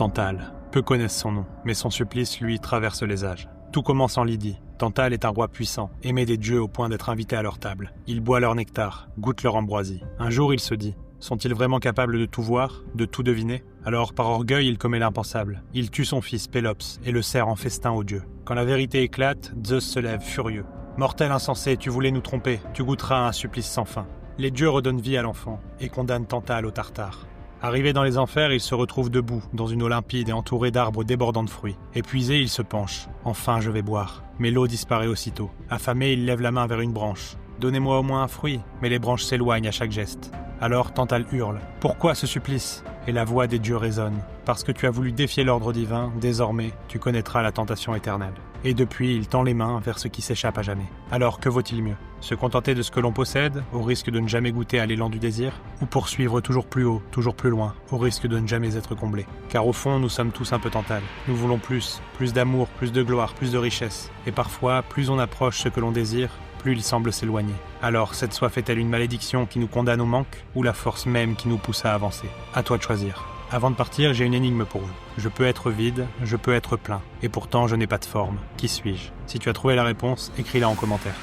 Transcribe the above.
Tantale. Peu connaissent son nom, mais son supplice, lui, traverse les âges. Tout commence en Lydie. Tantale est un roi puissant, aimé des dieux au point d'être invité à leur table. Il boit leur nectar, goûte leur ambroisie. Un jour, il se dit: sont-ils vraiment capables de tout voir, de tout deviner? Alors, par orgueil, il commet l'impensable. Il tue son fils Pélops et le sert en festin aux dieux. Quand la vérité éclate, Zeus se lève furieux. « Mortel insensé, tu voulais nous tromper, tu goûteras à un supplice sans fin. » Les dieux redonnent vie à l'enfant et condamnent Tantale au Tartare. Arrivé dans les enfers, il se retrouve debout, dans une eau limpide et entourée d'arbres débordant de fruits. Épuisé, il se penche. « Enfin, je vais boire. » Mais l'eau disparaît aussitôt. Affamé, il lève la main vers une branche. « Donnez-moi au moins un fruit. » Mais les branches s'éloignent à chaque geste. Alors Tantale hurle: « Pourquoi ce supplice ?» Et la voix des dieux résonne: « Parce que tu as voulu défier l'ordre divin, désormais, tu connaîtras la tentation éternelle. » Et depuis, il tend les mains vers ce qui s'échappe à jamais. Alors, que vaut-il mieux? Se contenter de ce que l'on possède, au risque de ne jamais goûter à l'élan du désir? Ou poursuivre toujours plus haut, toujours plus loin, au risque de ne jamais être comblé? Car au fond, nous sommes tous un peu Tantale. Nous voulons plus d'amour, plus de gloire, plus de richesse. Et parfois, plus on approche ce que l'on désire, plus il semble s'éloigner. Alors, cette soif est-elle une malédiction qui nous condamne au manque, ou la force même qui nous pousse à avancer? À toi de choisir. Avant de partir, j'ai une énigme pour vous. Je peux être vide, je peux être plein. Et pourtant, je n'ai pas de forme. Qui suis-je? Si tu as trouvé la réponse, écris-la en commentaire.